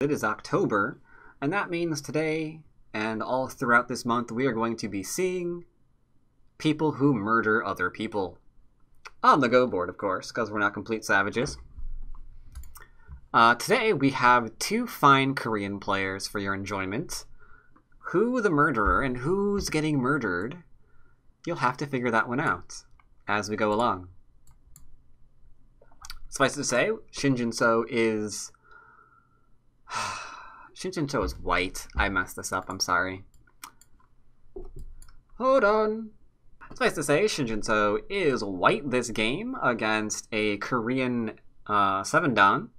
It is October, and that means today and all throughout this month we are going to be seeing people who murder other people. On the Go board, of course, because we're not complete savages. Today we have two fine Korean players for your enjoyment. Who the murderer and who's getting murdered, you'll have to figure that one out as we go along. Suffice it to say, Shinjin-so is... Shinjin-so is white. I messed this up, I'm sorry. Hold on. Suffice to say, Shinjin-so is white this game against a Korean 7-dan.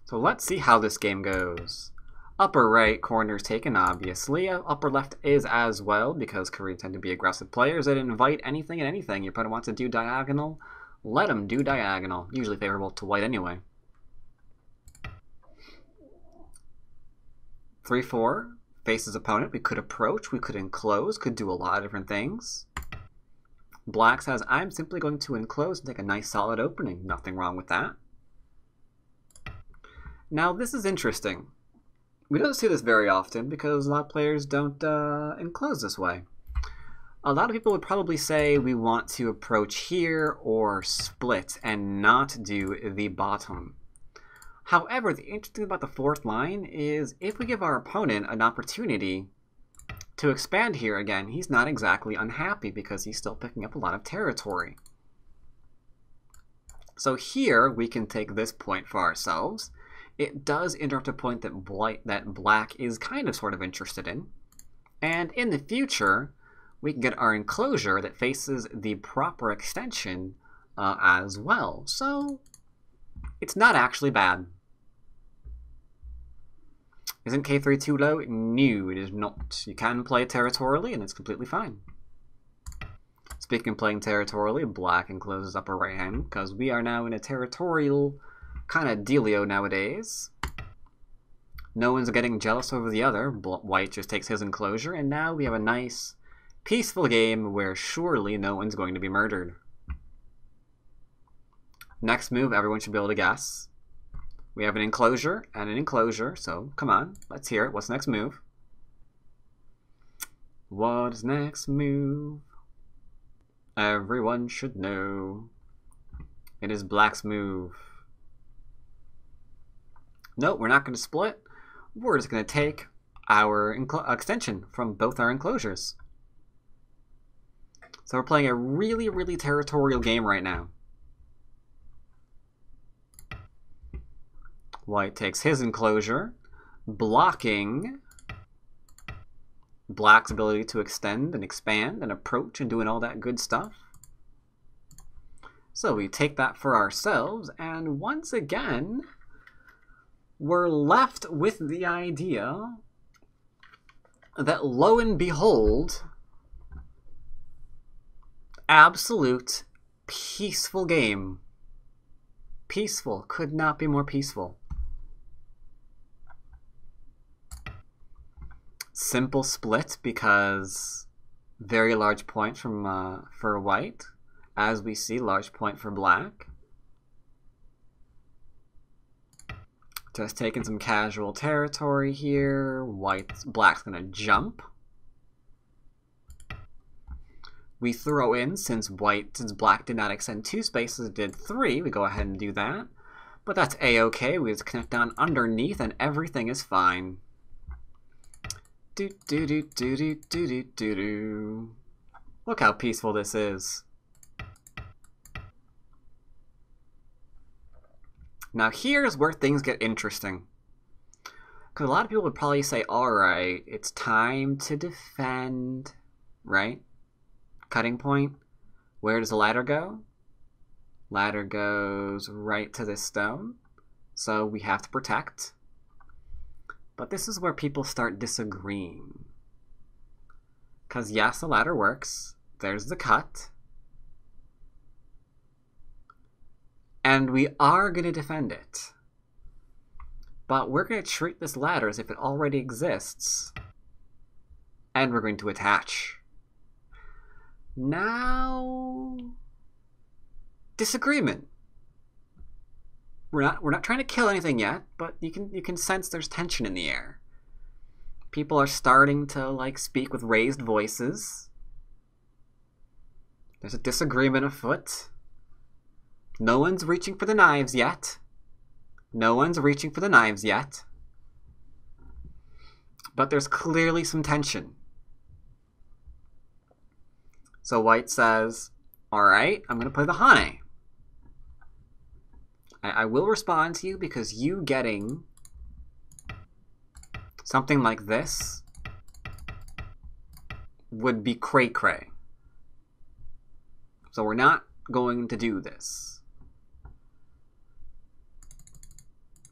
So let's see how this game goes. Upper right corner is taken, obviously. Upper left is as well, because Koreans tend to be aggressive players that invite anything and anything. Your opponent wants to do diagonal, let them do diagonal. Usually favorable to white anyway. 3-4 faces opponent. We could approach, we could enclose, could do a lot of different things. Black says, I'm simply going to enclose and take a nice solid opening. Nothing wrong with that. Now this is interesting. We don't see this very often because a lot of players don't enclose this way. A lot of people would probably say we want to approach here or split and not do the bottom. However, the interesting thing about the fourth line is if we give our opponent an opportunity to expand here again, he's not exactly unhappy because he's still picking up a lot of territory. So here we can take this point for ourselves. It does interrupt a point that black is kind of sort of interested in. And in the future, we can get our enclosure that faces the proper extension as well. So it's not actually bad. Isn't K3 too low? No, it is not. You can play territorially, and it's completely fine. Speaking of playing territorially, black encloses upper right hand, because we are now in a territorial kind of dealio nowadays. No one's getting jealous over the other. White just takes his enclosure, and now we have a nice, peaceful game where surely no one's going to be murdered. Next move, everyone should be able to guess. We have an enclosure and an enclosure, so come on, let's hear it. What's the next move? What is next move? Everyone should know. It is black's move. No, we're not going to split. We're just going to take our extension from both our enclosures. So we're playing a really, really territorial game right now. White takes his enclosure, blocking black's ability to extend and expand and approach and doing all that good stuff. So we take that for ourselves, and once again, we're left with the idea that, lo and behold, absolute peaceful game. Peaceful. Could not be more peaceful. Simple split because very large point from for white. As we see, large point for black. Just taking some casual territory here. Black's gonna jump. We throw in, since black did not extend 2 spaces, it did 3, we go ahead and do that. But that's a-okay, we just connect down underneath and everything is fine. Do do do do do do do do do. Look how peaceful this is. Now here's where things get interesting. Because a lot of people would probably say, alright, it's time to defend, right? Cutting point. Where does the ladder go? Ladder goes right to this stone. So we have to protect. But this is where people start disagreeing. Because yes, the ladder works. There's the cut. And we are going to defend it. But we're going to treat this ladder as if it already exists. And we're going to attach. Now, disagreement. We're not trying to kill anything yet, but you can sense there's tension in the air. People are starting to like speak with raised voices. There's a disagreement afoot. No one's reaching for the knives yet. No one's reaching for the knives yet. But there's clearly some tension. So White says, alright, I'm going to play the Hane. I will respond to you because you getting something like this would be cray-cray. So we're not going to do this.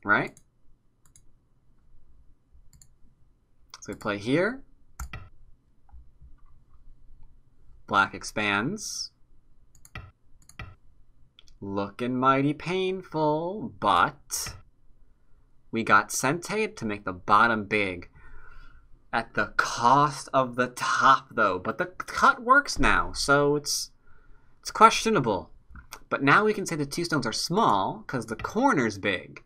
Right? So we play here. Black expands. Looking mighty painful, but we got Sente to make the bottom big. At the cost of the top, though. But the cut works now, so it's questionable. But now we can say the two stones are small, because the corner's big.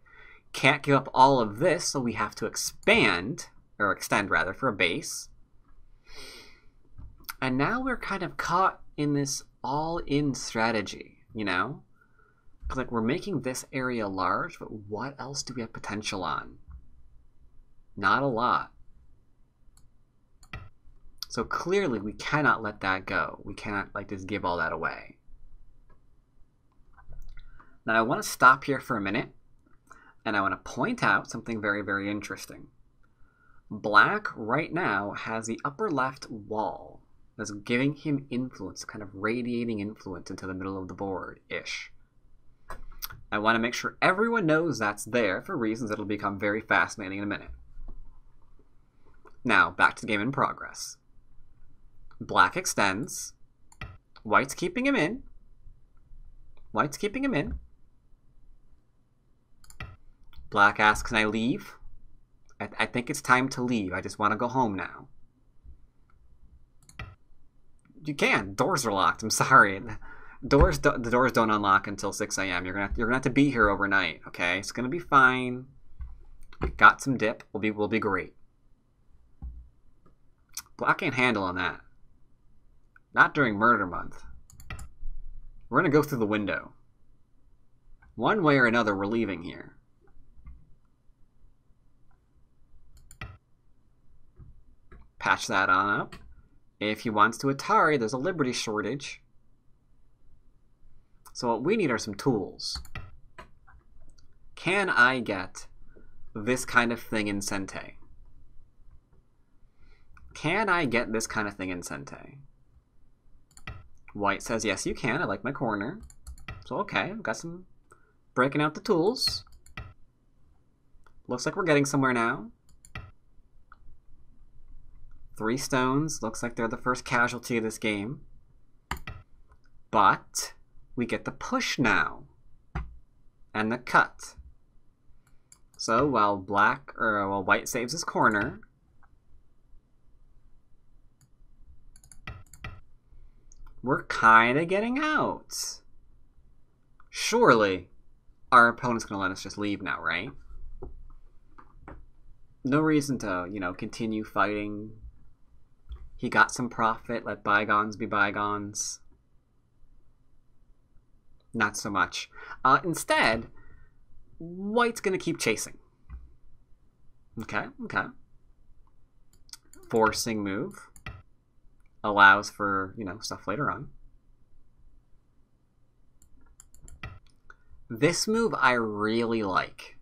Can't give up all of this, so we have to expand, or extend rather, for a base. And now we're kind of caught in this all-in strategy, you know? Like, we're making this area large, but what else do we have potential on? Not a lot. So clearly, we cannot let that go. We cannot, like, just give all that away. Now, I want to stop here for a minute, and I want to point out something very, very interesting. Black, right now, has the upper left wall that's giving him influence, kind of radiating influence into the middle of the board-ish. I want to make sure everyone knows that's there for reasons that'll become very fascinating in a minute. Now, back to the game in progress. Black extends. White's keeping him in. White's keeping him in. Black asks, can I leave? I think it's time to leave. I just want to go home now. You can. Doors are locked. I'm sorry. The doors don't unlock until 6 a.m. You're gonna have to be here overnight. Okay, it's gonna be fine. We got some dip. We'll be great. Black can't handle on that. Not during murder month. We're gonna go through the window. One way or another, we're leaving here. Patch that on up. If he wants to Atari, there's a Liberty shortage. So what we need are some tools. Can I get this kind of thing in Sente? Can I get this kind of thing in Sente? White says, yes, you can. I like my corner. So, okay, I've got some breaking out the tools. Looks like we're getting somewhere now. 3 stones. Looks like they're the first casualty of this game. But we get the push now. And the cut. So while White saves his corner, we're kind of getting out. Surely our opponent's going to let us just leave now, right? No reason to, you know, continue fighting. He got some profit. Let bygones be bygones. Not so much. Instead, White's going to keep chasing. Okay. Forcing move. Allows for, you know, stuff later on. This move I really like.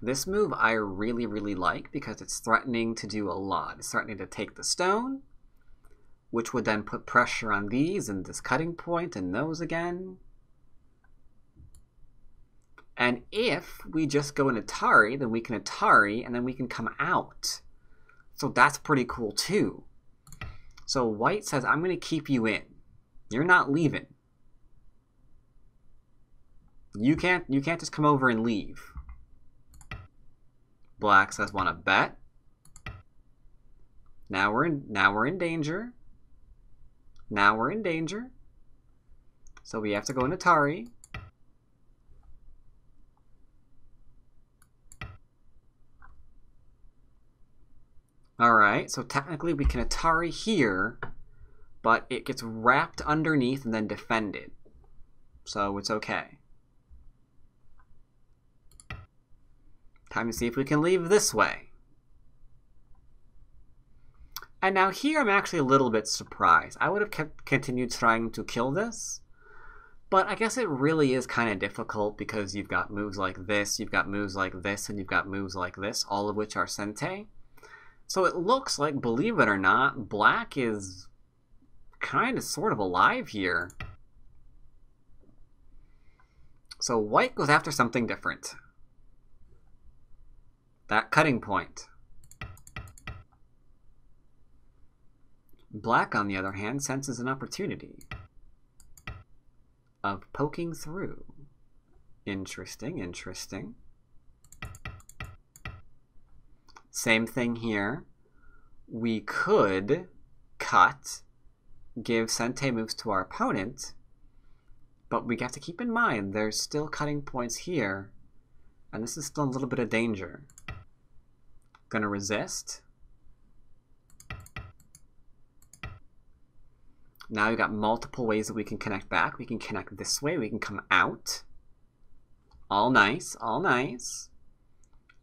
This move I really, really like because it's threatening to do a lot. It's threatening to take the stone, which would then put pressure on these and this cutting point and those again. And if we just go in Atari, then we can Atari and then we can come out. So that's pretty cool too. So White says, I'm going to keep you in. You're not leaving. You can't just come over and leave. Black says, want to bet? Now we're in danger. Now we're in danger. So we have to go in Atari. Alright, so technically we can Atari here, but it gets wrapped underneath and then defended. So it's okay. Time to see if we can leave this way. And now here I'm actually a little bit surprised. I would have continued trying to kill this, but I guess it really is kind of difficult because you've got moves like this, you've got moves like this, and you've got moves like this, all of which are Sente. So it looks like, believe it or not, black is kind of sort of alive here. So white goes after something different. That cutting point. Black, on the other hand, senses an opportunity of poking through. Interesting, interesting. Same thing here. We could cut, give Sente moves to our opponent, but we have to keep in mind there's still cutting points here, and this is still a little bit of danger. Gonna resist. Now we've got multiple ways that we can connect back. We can connect this way, we can come out. All nice, all nice.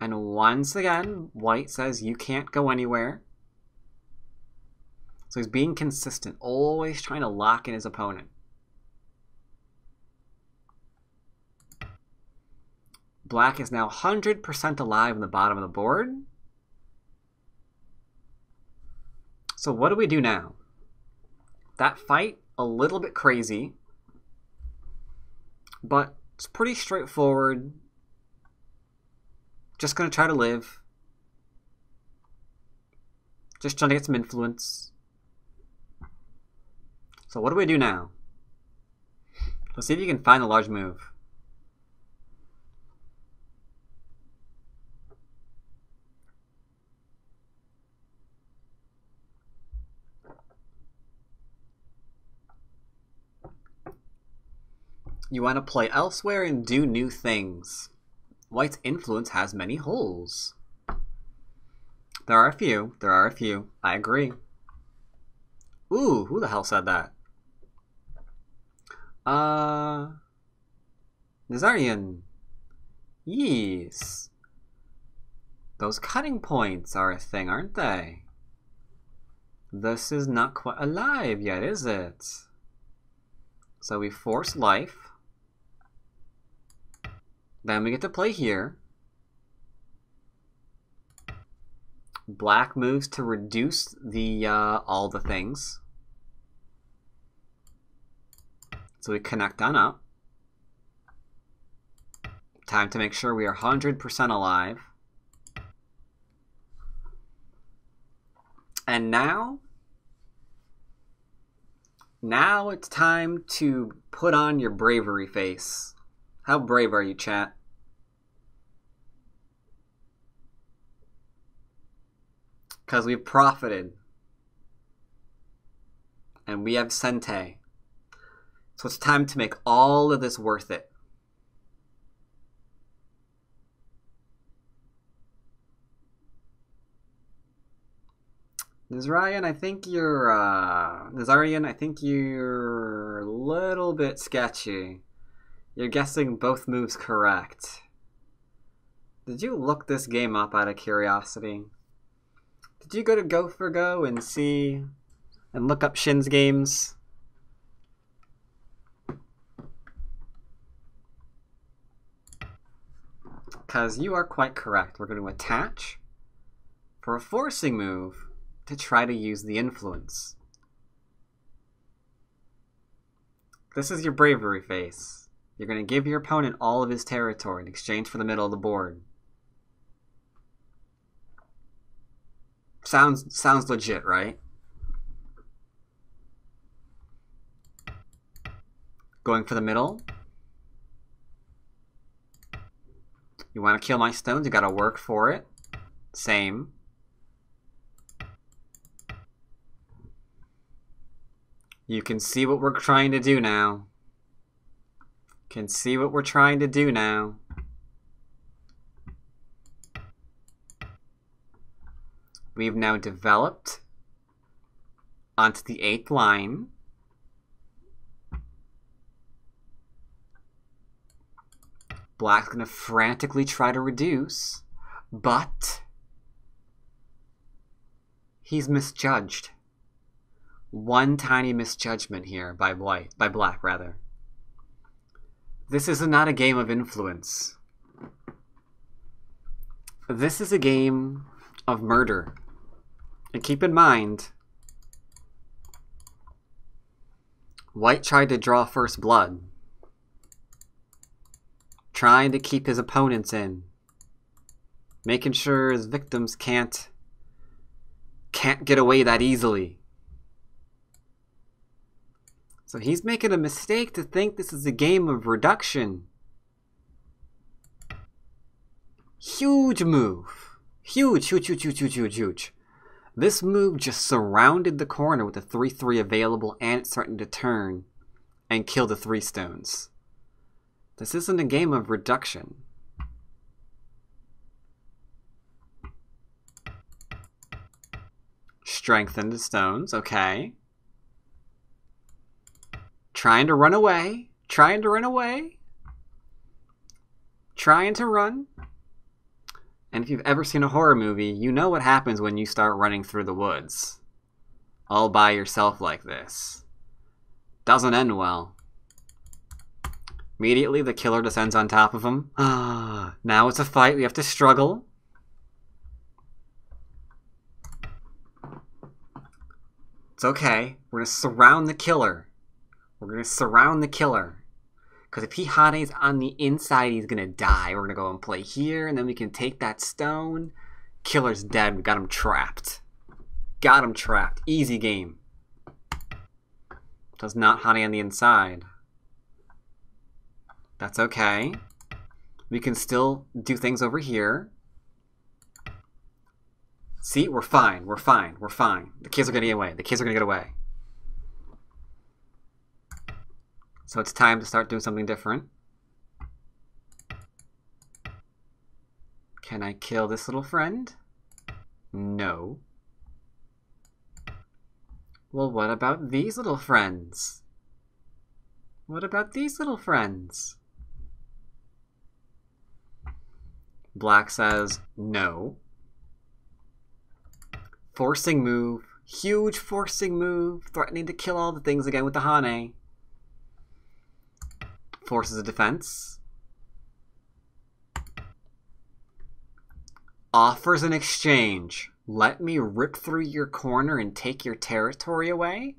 And once again, white says you can't go anywhere. So he's being consistent, always trying to lock in his opponent. Black is now 100% alive in the bottom of the board. So what do we do now? That fight, a little bit crazy, but it's pretty straightforward. Just gonna try to live. Just trying to get some influence. So what do we do now? Let's see if you can find the large move. You want to play elsewhere and do new things. White's influence has many holes. There are a few. There are a few. I agree. Ooh, who the hell said that? Dwyrin. Yes. Those cutting points are a thing, aren't they? This is not quite alive yet, is it? So we force life. Then we get to play here. Black moves to reduce the all the things. So we connect on up. Time to make sure we are 100% alive. And now it's time to put on your bravery face. How brave are you, chat? Because we've profited. And we have Sente. So it's time to make all of this worth it. Dwyrin, I think you're a little bit sketchy. You're guessing both moves correct. Did you look this game up out of curiosity? Did you go to Go for Go and see and look up Shin's games? Because you are quite correct. We're going to attach for a forcing move to try to use the influence. This is your bravery face. You're going to give your opponent all of his territory in exchange for the middle of the board. Sounds legit, right? Going for the middle. You want to kill my stones, you got to work for it. Same. You can see what we're trying to do now. Can see what we're trying to do now. We've now developed onto the 8th line. Black's going to frantically try to reduce, but he's misjudged. One tiny misjudgment here by Black rather. This is not a game of influence. This is a game of murder. And keep in mind, White tried to draw first blood, trying to keep his opponents in, making sure his victims can't get away that easily. So he's making a mistake to think this is a game of reduction. Huge move. Huge. This move just surrounded the corner with a 3/3 available, and it's starting to turn and kill the 3 stones. This isn't a game of reduction. Strengthen the stones, okay. Trying to run away. Trying to run. And if you've ever seen a horror movie, you know what happens when you start running through the woods. All by yourself like this. Doesn't end well. Immediately, the killer descends on top of him. Now it's a fight. We have to struggle. It's okay. We're going to surround the killer. Because if he Hane's on the inside, he's going to die. We're going to go and play here, and then we can take that stone. Killer's dead. We got him trapped. Easy game. Does not Hane on the inside. That's okay. We can still do things over here. See, we're fine. The kids are going to get away. So it's time to start doing something different. Can I kill this little friend? No. Well, what about these little friends? Black says no. Forcing move. Huge forcing move. Threatening to kill all the things again with the Hane. Forces a defense. Offers an exchange. Let me rip through your corner and take your territory away.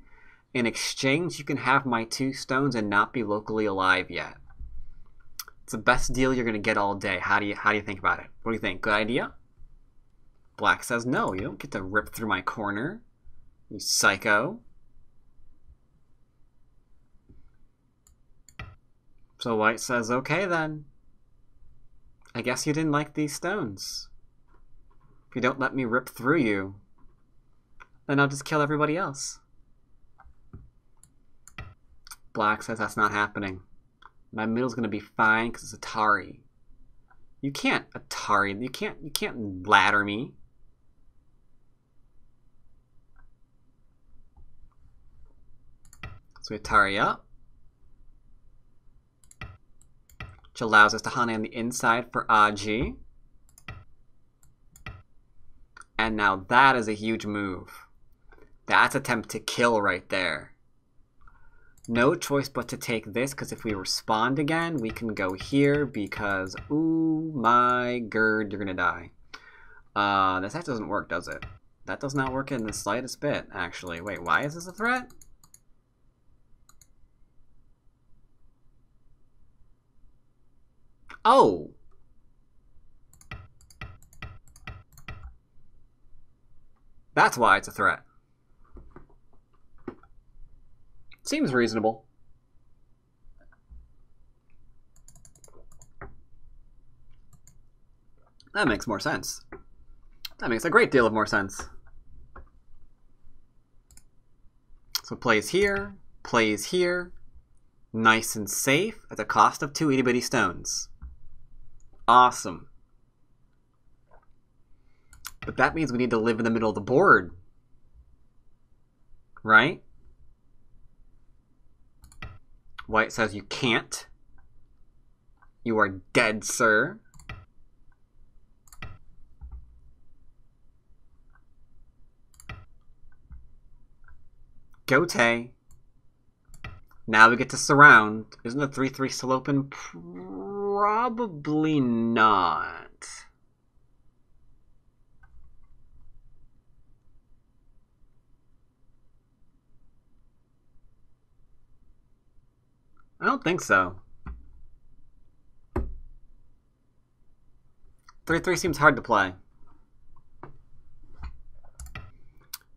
In exchange, you can have my 2 stones and not be locally alive yet. It's the best deal you're going to get all day. How do you think about it? What do you think? Good idea? Black says, no, you don't get to rip through my corner. You psycho. So White says, okay then. I guess you didn't like these stones. If you don't let me rip through you, then I'll just kill everybody else. Black says that's not happening. My middle's gonna be fine because it's Atari. You can't Atari. You can't ladder me. So we Atari up. Which allows us to Hane on the inside for Aji. And now that is a huge move. That's attempt to kill right there. No choice but to take this, because if we respond again, we can go here because, ooh my gird, you're gonna die. That doesn't work, does it? That does not work in the slightest bit, actually. Wait, why is this a threat? Oh! That's why it's a threat. Seems reasonable. That makes more sense. That makes a great deal of more sense. So plays here, nice and safe at the cost of 2 itty-bitty stones. Awesome. But that means we need to live in the middle of the board. Right? White says you can't. You are dead, sir. Gote. Now we get to surround. Isn't the 3-3 still open? Probably not. I don't think so. 3-3 seems hard to play.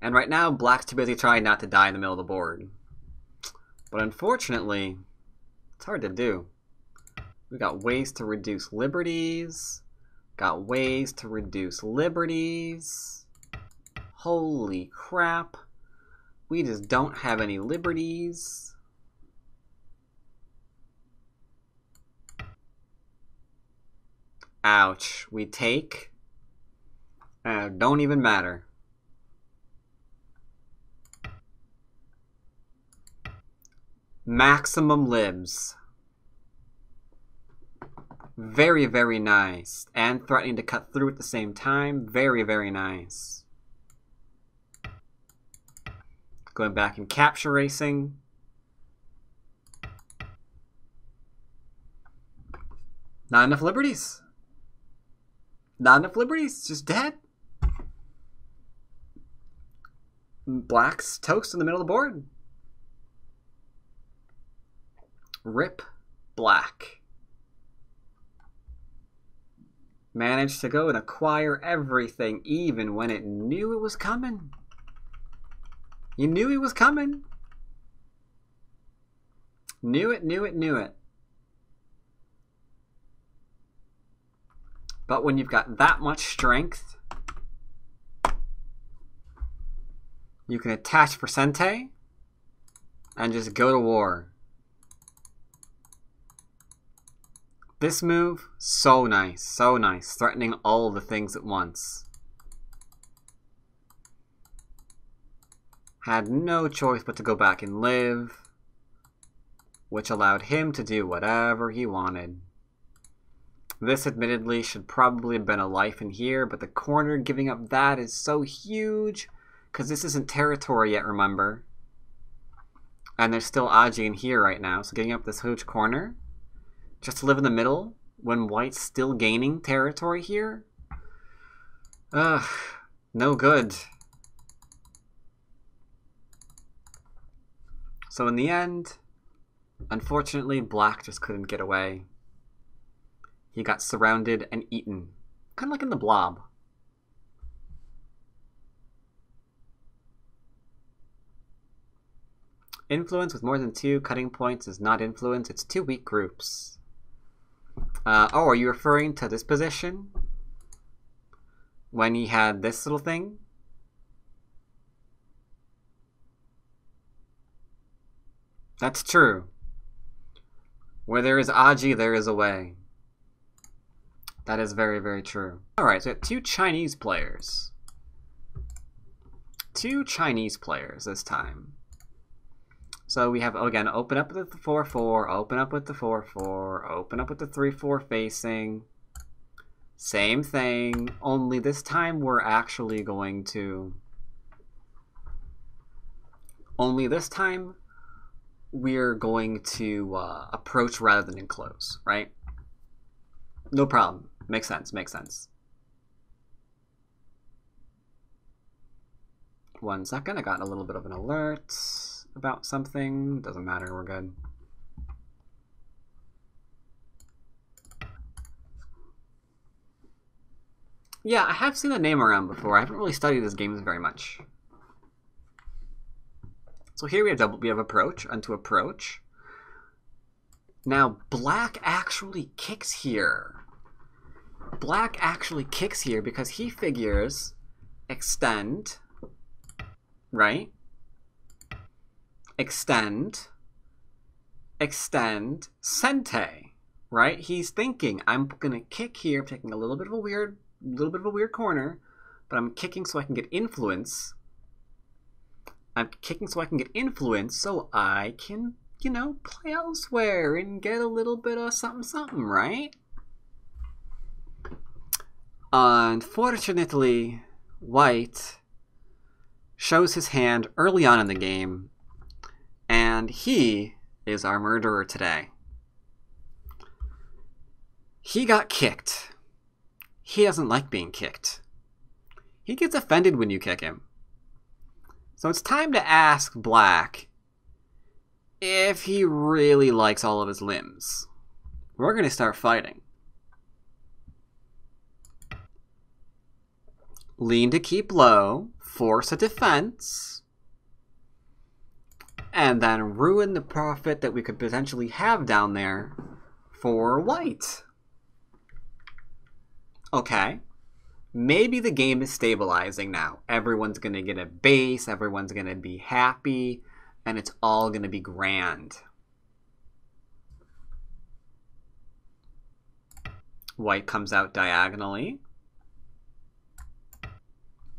And right now, black's too busy trying not to die in the middle of the board. But unfortunately, it's hard to do. We got ways to reduce liberties. Got ways to reduce liberties. Holy crap. We just don't have any liberties. Ouch. We take. Don't even matter. Maximum libs. Very, very nice. And threatening to cut through at the same time. Very, very nice. Going back and capture racing. Not enough liberties. Not enough liberties. Just dead. Black's toast in the middle of the board. Rip black. Managed to go and acquire everything even when it knew it was coming. You knew he was coming. Knew it, knew it, knew it. But when you've got that much strength, you can attach Percente and just go to war. This move, so nice, so nice. Threatening all the things at once. Had no choice but to go back and live, which allowed him to do whatever he wanted. This admittedly should probably have been a life in here, but the corner giving up that is so huge, because this isn't territory yet, remember? And there's still Aji in here right now, so giving up this huge corner, just to live in the middle, when white's still gaining territory here? Ugh, no good. So in the end, unfortunately, black just couldn't get away. He got surrounded and eaten. Kind of like in the Blob. Influence with more than 2 cutting points is not influence. It's 2 weak groups. Oh, are you referring to this position? When he had this little thing? That's true. Where there is Aji, there is a way. That is very, very true. Alright, so we have 2 Chinese players. 2 Chinese players this time. So we have, again, open up with the 4-4, open up with the 4-4, open up with the 3-4 facing. Same thing, only this time we're actually going to... Only this time we're going to approach rather than enclose, right? No problem. Makes sense, makes sense. 1 second, I got a little bit of an alert about something. Doesn't matter, we're good. Yeah, I have seen the name around before. I haven't really studied this game very much. So here we have approach, onto approach. Now, black actually kicks here. Black actually kicks here because he figures extend, right? Extend, Sente, right? He's thinking, I'm gonna kick here, taking a little bit of a weird corner, But I'm kicking so I can get influence. I'm kicking so I can get influence so I can, you know, play elsewhere and get a little bit of something something, right? Unfortunately, White shows his hand early on in the game, and he is our murderer today. He got kicked. He doesn't like being kicked. He gets offended when you kick him. So it's time to ask Black if he really likes all of his limbs. We're going to start fighting. Lean to keep low, force a defense, and then ruin the profit that we could potentially have down there for White. Okay. Maybe the game is stabilizing now. Everyone's going to get a base, everyone's going to be happy, and it's all going to be grand. White comes out diagonally.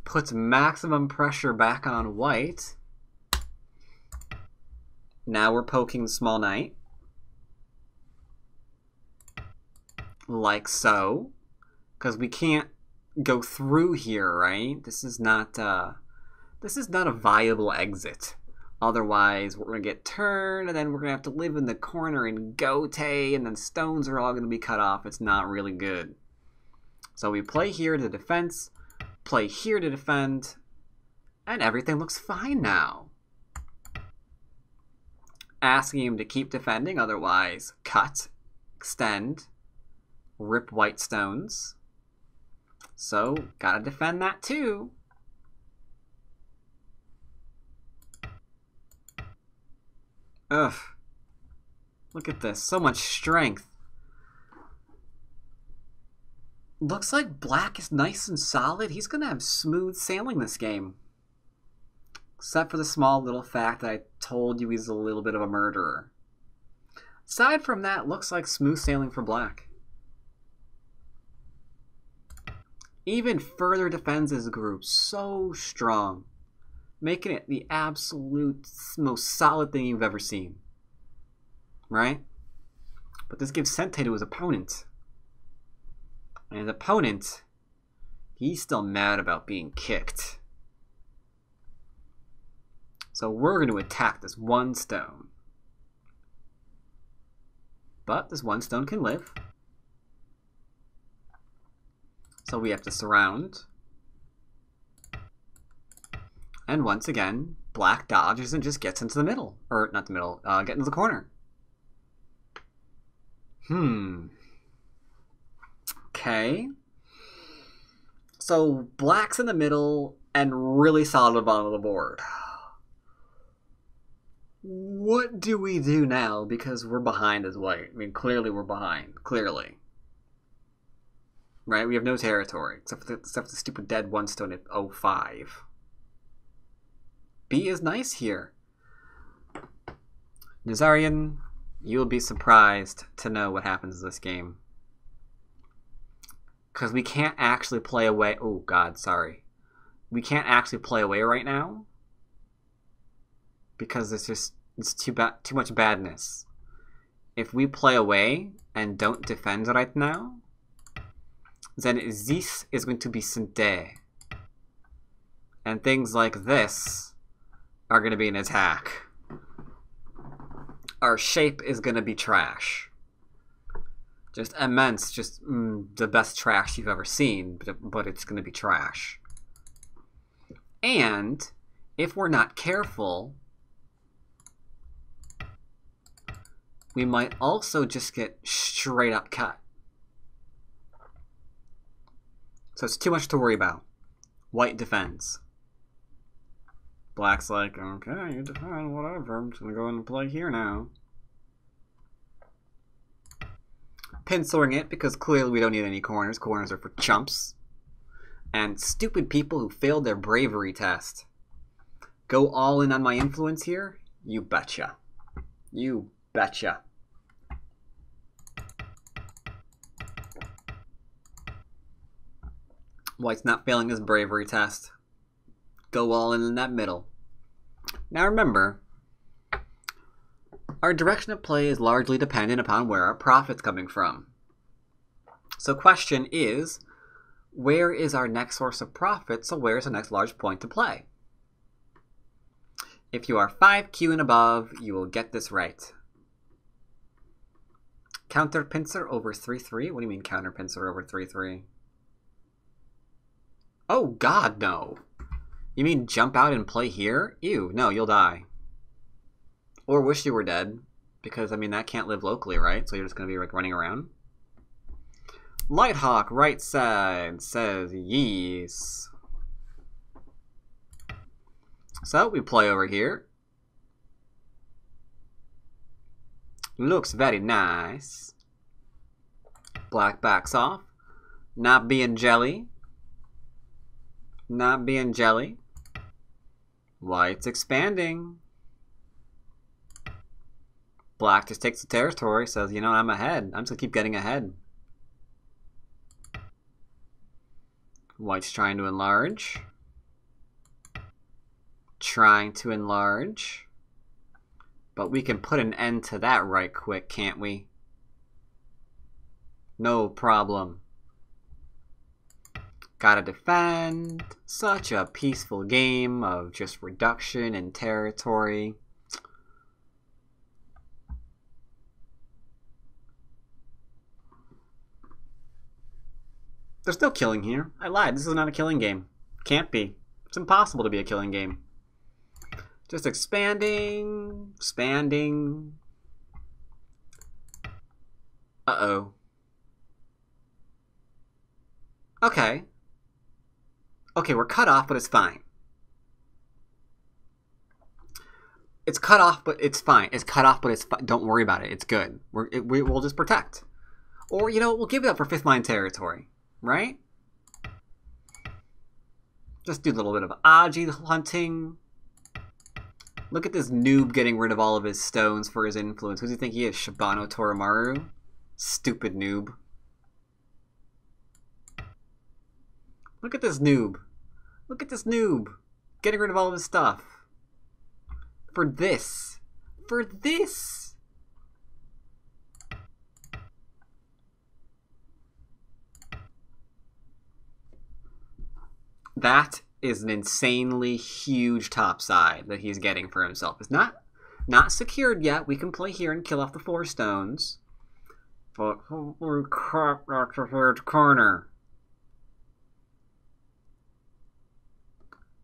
Puts maximum pressure back on White. Now we're poking Small Knight. Like so. Because we can't go through here, right? This is not a viable exit. Otherwise, we're going to get turned, and then we're going to have to live in the corner in Gote, and then stones are all going to be cut off. It's not really good. So we play here to defense, play here to defend, and everything looks fine now. Asking him to keep defending, otherwise cut, extend, rip White stones. So, gotta defend that too. Ugh. Look at this. So much strength. Looks like Black is nice and solid. He's gonna have smooth sailing this game. Except for the small little fact that I told you he's a little bit of a murderer. Aside from that, looks like smooth sailing for Black. Even further defends his group so strong, making it the absolute most solid thing you've ever seen. Right? But this gives Sente to his opponent. And his opponent, he's still mad about being kicked. So we're going to attack this one stone. But this one stone can live. So we have to surround. And once again, Black dodges and just gets into the middle. Or, not the middle, get into the corner. Okay. So Black's in the middle and really solid at the bottom of the board. What do we do now? Because we're behind as White. I mean, clearly we're behind. Clearly. Right? We have no territory. Except for the stupid dead one stone at 05. B is nice here. Nazarian, you'll be surprised to know what happens in this game. Because we can't actually play away... Oh, God, sorry. We can't actually play away right now. Because it's too much badness. If we play away and don't defend right now, then this is going to be Sente. And things like this are going to be an attack. Our shape is going to be trash. Just immense, just the best trash you've ever seen, but it's going to be trash. And if we're not careful, we might also just get straight up cut. So it's too much to worry about. White defends. Black's like, okay, you defend, whatever. I'm just going to go in and play here now. Pinceling it because clearly we don't need any corners. Corners are for chumps. And stupid people who failed their bravery test. Go all in on my influence here? You betcha. You betcha. White's not failing his bravery test. Go all in that middle. Now remember, our direction of play is largely dependent upon where our profit's coming from. So question is, where is our next source of profit, so where's the next large point to play? If you are 5Q and above, you will get this right. Counter pincer over 3-3? What do you mean counter pincer over 3-3? Oh god, no. You mean jump out and play here? Ew, no, you'll die. Or wish you were dead. Because, I mean, that can't live locally, right? So you're just going to be, like, running around. Lighthawk, right side, says yes. So, we play over here. Looks very nice. Black backs off. Not being jelly. Not being jelly. White's expanding. Black just takes the territory, says, you know, I'm ahead. I'm just going to keep getting ahead. White's trying to enlarge. Trying to enlarge. But we can put an end to that right quick, can't we? No problem. Gotta defend. Such a peaceful game of just reduction in territory. There's no killing here. I lied. This is not a killing game. Can't be. It's impossible to be a killing game. Just expanding. Expanding. Uh-oh. Okay. Okay, we're cut off, but it's fine. It's cut off, but it's fine. It's cut off, but it's fine. Don't worry about it. It's good. We'll just protect. Or, you know, we'll give it up for 5th line territory. Right? Just do a little bit of Aji hunting. Look at this noob getting rid of all of his stones for his influence. Who does he think he is? Shibano Torimaru? Stupid noob. Look at this noob. Look at this noob. Getting rid of all of his stuff. For this. For this. That is an insanely huge topside that he's getting for himself. It's not secured yet. We can play here and kill off the 4 stones. But holy crap, that's a huge corner.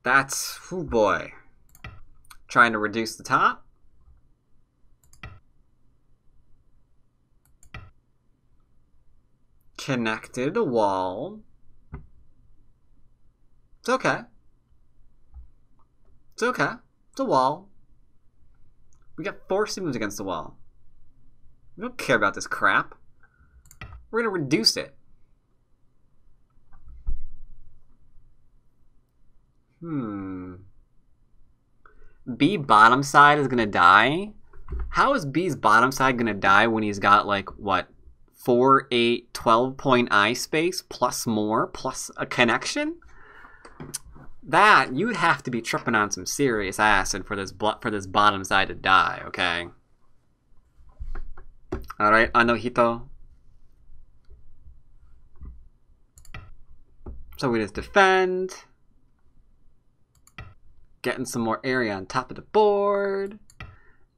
That's, oh boy. Trying to reduce the top. Connected a wall. It's okay. It's okay. It's a wall. We got 4 moves against the wall. We don't care about this crap. We're going to reduce it. B bottom side is going to die? How is B's bottom side going to die when he's got, like, what? 4, 8, 12 point eye space plus more plus a connection? That, you'd have to be tripping on some serious acid for this bottom side to die, okay? Alright, Anohito. So we just defend. Getting some more area on top of the board.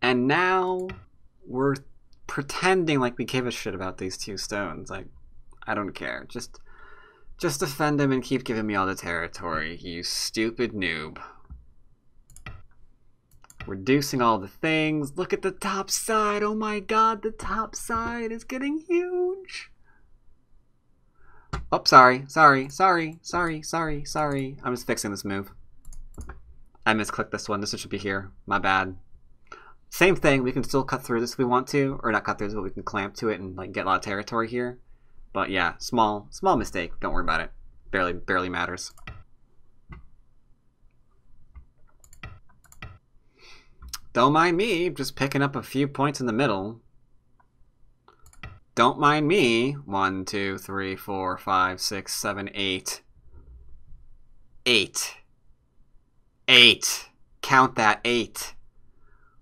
And now we're pretending like we give a shit about these 2 stones. Like, I don't care. Just defend him and keep giving me all the territory, you stupid noob. Reducing all the things. Look at the top side. Oh my god, the top side is getting huge. Oh, sorry. I'm just fixing this move. I misclicked this one. This one should be here. My bad. Same thing. We can still cut through this if we want to. Or not cut through this, but we can clamp to it and like get a lot of territory here. But yeah, small mistake. Don't worry about it. Barely matters. Don't mind me, just picking up a few points in the middle. Don't mind me. 1, 2, 3, 4, 5, 6, 7, 8. 8. 8. Count that. 8.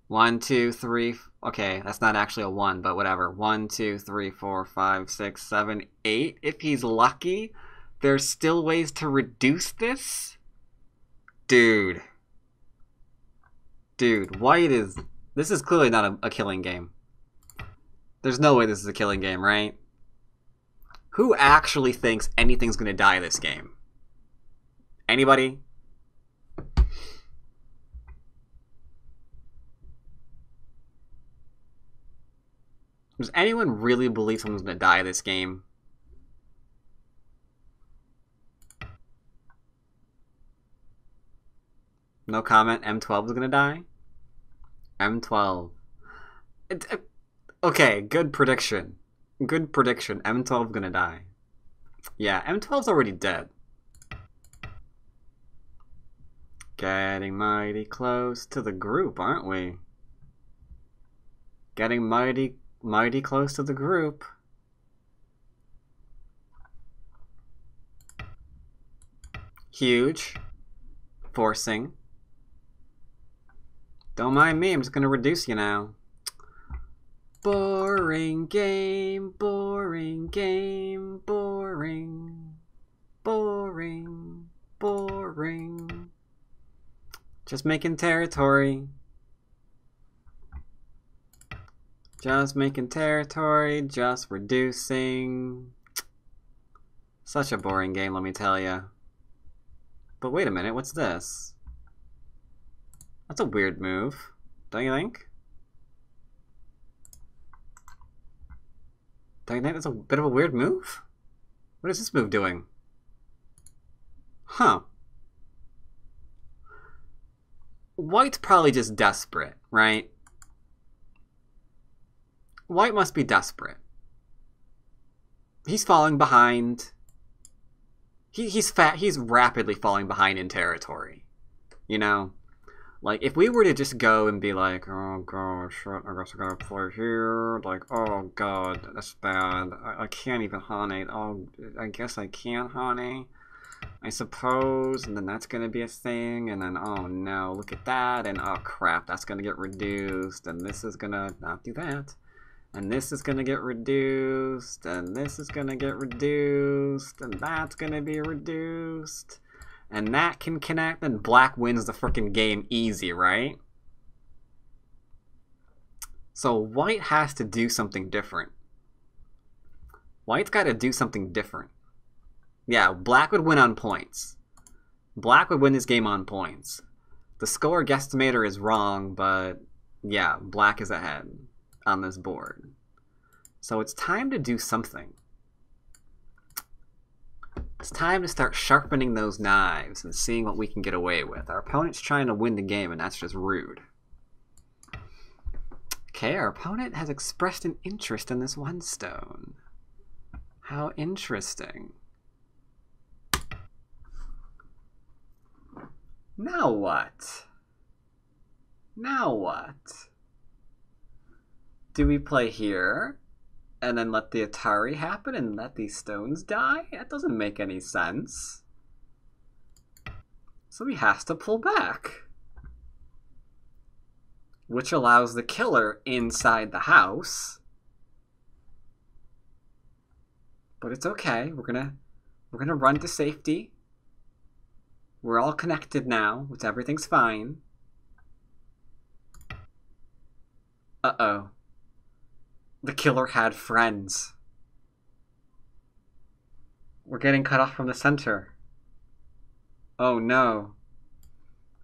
1, 2, 3. Okay, that's not actually a 1, but whatever. 1, 2, 3, 4, 5, 6, 7, 8. If he's lucky, there's still ways to reduce this? Dude. Dude, white is... This is clearly not a killing game. There's no way this is a killing game, right? Who actually thinks anything's gonna die this game? Anybody? Does anyone really believe someone's gonna die this game? No comment. M12 is gonna die? M12. Okay, good prediction. Good prediction. M12 gonna die. Yeah, M12's already dead. Getting mighty close to the group, aren't we? Getting mighty close to the group. Huge. Forcing. Don't mind me, I'm just gonna reduce you now. Boring game, boring game, boring. Boring, boring. Just making territory. Just making territory, just reducing. Such a boring game, let me tell you. But wait a minute, what's this? That's a weird move, don't you think? Don't you think that's a bit of a weird move? What is this move doing? Huh. White's probably just desperate, right? White must be desperate. He's falling behind. He's rapidly falling behind in territory. You know? Like, if we were to just go and be like, oh gosh, I guess I gotta play here. Like, oh god, that's bad. I can't even honey. Oh, I guess I can't honey. I suppose, and then that's gonna be a thing, and then oh no, look at that, and oh crap, that's gonna get reduced, and this is gonna not do that. And this is gonna get reduced, and this is gonna get reduced, and that's gonna be reduced. And that can connect, and black wins the frickin' game easy, right? So white has to do something different. White's gotta do something different. Yeah, black would win on points. Black would win this game on points. The score guesstimator is wrong, but yeah, black is ahead on this board. So it's time to do something. It's time to start sharpening those knives and seeing what we can get away with. Our opponent's trying to win the game, and that's just rude. Okay, our opponent has expressed an interest in this one stone. How interesting. Now what? Now what? Do we play here and then let the Atari happen and let these stones die? That doesn't make any sense. So he has to pull back. Which allows the killer inside the house. But it's okay. We're gonna run to safety. We're all connected now, which everything's fine. Uh-oh. The killer had friends. We're getting cut off from the center. Oh no.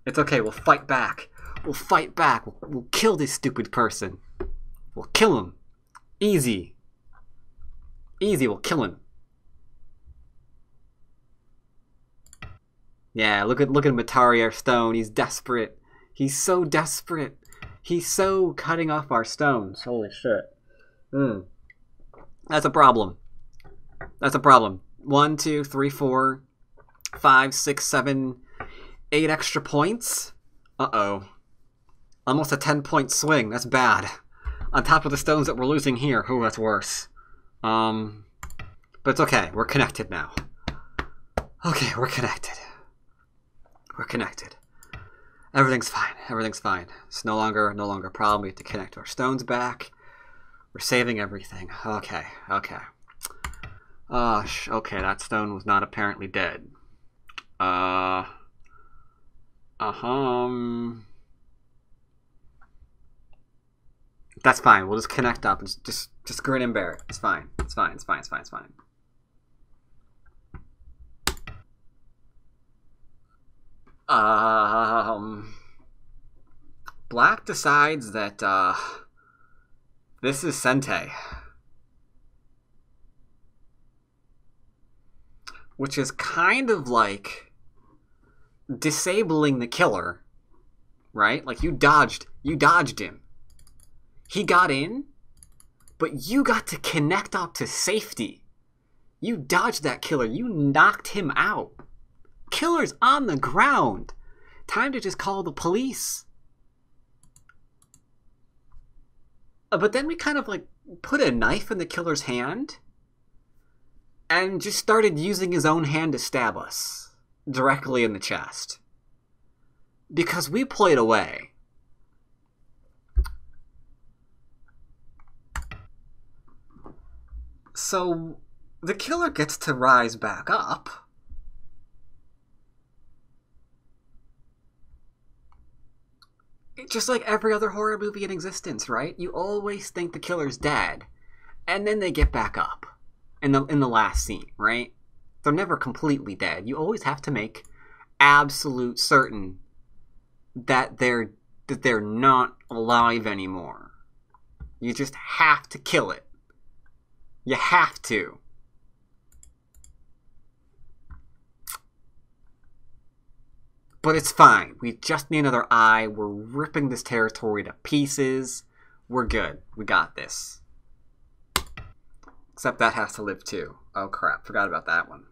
It's okay, we'll fight back. We'll fight back. We'll kill this stupid person. We'll kill him. Easy. Easy, we'll kill him. Yeah, look at Matari, our stone. He's desperate. He's so desperate. He's so cutting off our stones. Holy shit. That's a problem. That's a problem. 1, 2, 3, 4, 5, 6, 7, 8 extra points. Uh-oh. Almost a 10-point swing. That's bad. On top of the stones that we're losing here. Ooh, that's worse. But it's okay. We're connected now. Okay, we're connected. We're connected. Everything's fine. Everything's fine. It's no longer a problem. We have to connect our stones back. We're saving everything. Okay. Okay. Okay, that stone was not apparently dead. That's fine. We'll just connect up and just grin and bear it. It's fine. It's fine. It's fine. It's fine. It's fine. Black decides that this is Sente, which is kind of like disabling the killer, right? Like you dodged him. He got in, but you got to connect up to safety. You dodged that killer. You knocked him out. Killer's on the ground. Time to just call the police. But then we kind of like put a knife in the killer's hand and just started using his own hand to stab us directly in the chest. Because we played away. So the killer gets to rise back up. Just like every other horror movie in existence, right? You always think the killer's dead, and then they get back up in the last scene, right? They're never completely dead. You always have to make absolute certain that they're not alive anymore. You just have to kill it. You have to. But it's fine. We just need another eye. We're ripping this territory to pieces. We're good. We got this. Except that has to live too. Oh crap! Forgot about that one.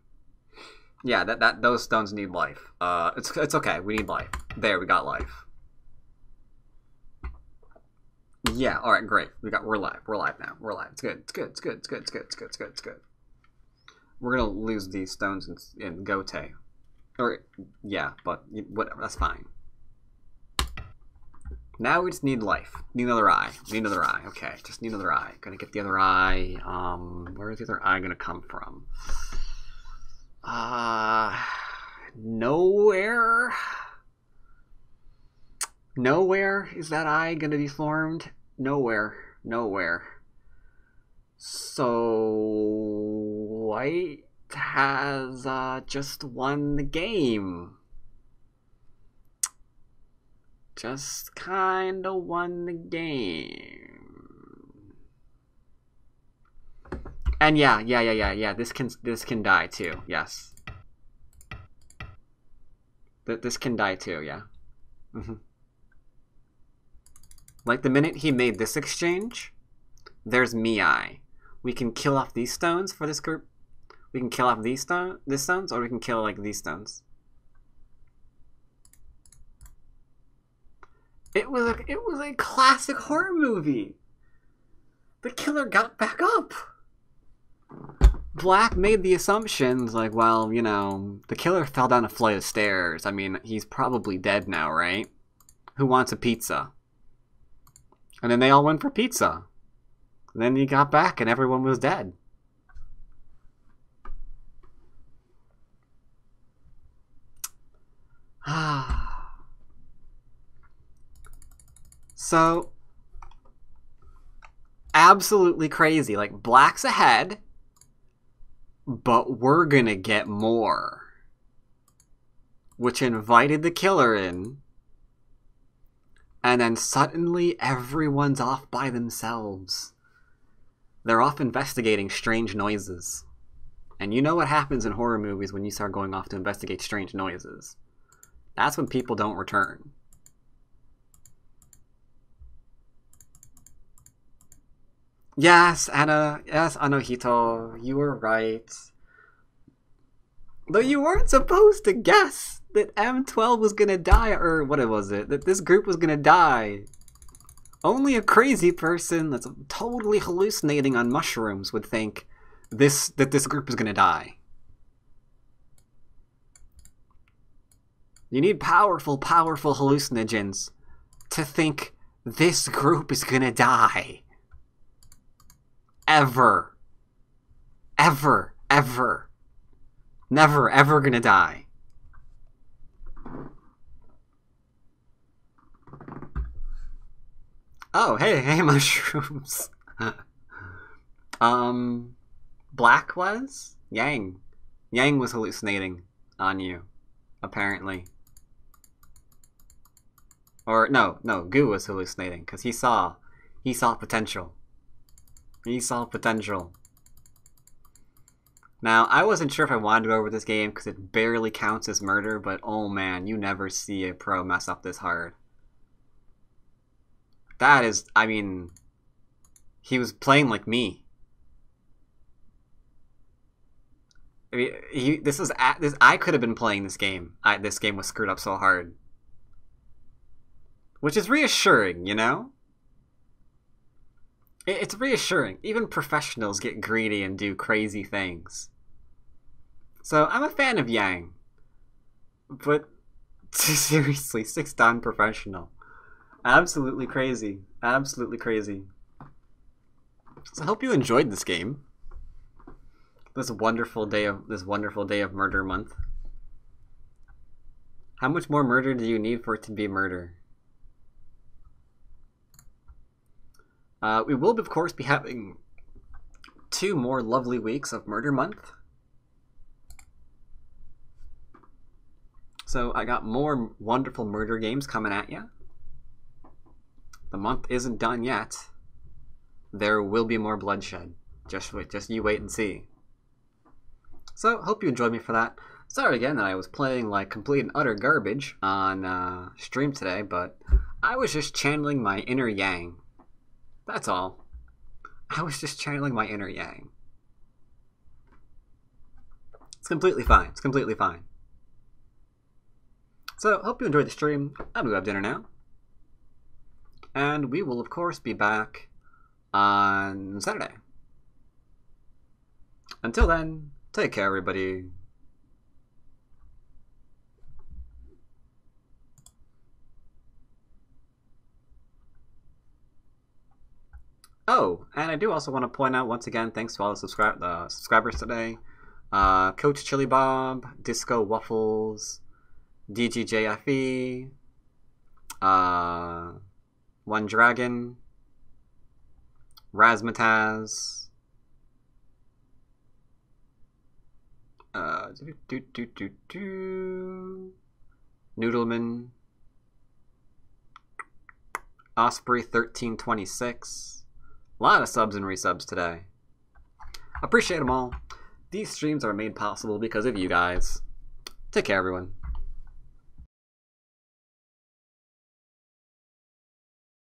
Yeah, those stones need life. It's okay. We need life. There, we got life. Yeah. All right. Great. We're live. We're live now. We're live. It's good. It's good. It's good. It's good. It's good. It's good. It's good. It's good. We're gonna lose these stones in Gote. Or, yeah, but whatever, that's fine. Now we just need life. Need another eye. Need another eye. Okay, just need another eye. Gonna get the other eye. Where is the other eye gonna come from? Nowhere. Nowhere is that eye gonna be formed? Nowhere. Nowhere. So, White has just won the game. Just kinda won the game. And yeah. This can die too. Yes. This can die too. Yeah. Like the minute he made this exchange, there's Mii. We can kill off these stones for this group. We can kill off these stones, or we can kill like these stones. It was a classic horror movie. The killer got back up. Black made the assumptions like, well, you know, the killer fell down a flight of stairs. I mean, he's probably dead now, right? Who wants a pizza? And then they all went for pizza. And then he got back and everyone was dead. So, absolutely crazy. Like, Black's ahead, but we're gonna get more. Which invited the killer in, and then suddenly everyone's off by themselves. They're off investigating strange noises. And you know what happens in horror movies when you start going off to investigate strange noises. That's when people don't return. Yes, Anna. Yes, Anohito. You were right. Though you weren't supposed to guess that M12 was gonna die, or what was it? That this group was gonna die. Only a crazy person that's totally hallucinating on mushrooms would think that this group is gonna die. You need powerful, powerful hallucinogens to think this group is gonna die. Ever. Ever. Ever. Never, ever gonna die. Oh, hey, mushrooms. Black was? Yang. Yang was hallucinating on you, apparently. Or, no, Goo was hallucinating, because he saw potential. He saw potential. Now, I wasn't sure if I wanted to go over this game, because it barely counts as murder, but oh man, you never see a pro mess up this hard. That is, I mean, he was playing like me. I mean, I could have been playing this game. This game was screwed up so hard. Which is reassuring, you know? It's reassuring. Even professionals get greedy and do crazy things. So, I'm a fan of Yang. But, seriously, 6-dan professional. Absolutely crazy. Absolutely crazy. So I hope you enjoyed this game. This wonderful day of Murder Month. How much more murder do you need for it to be murder? We will, of course, be having 2 more lovely weeks of Murder Month. So I got more wonderful murder games coming at you. The month isn't done yet. There will be more bloodshed. Just you wait and see. So, hope you enjoyed me for that. Sorry again that I was playing like complete and utter garbage on stream today, but I was just channeling my inner Yang. That's all. I was just channeling my inner Yang. It's completely fine. It's completely fine. So, hope you enjoyed the stream. I'm gonna have dinner now. And we will, of course, be back on Saturday. Until then, take care, everybody. Oh, and I do also want to point out, once again, thanks to all the subscribers today. Coach Chili Bob, Disco Waffles, DGJFE, One Dragon, Razmataz, Noodleman, Osprey 1326. A lot of subs and resubs today. Appreciate them all. These streams are made possible because of you guys. Take care, everyone.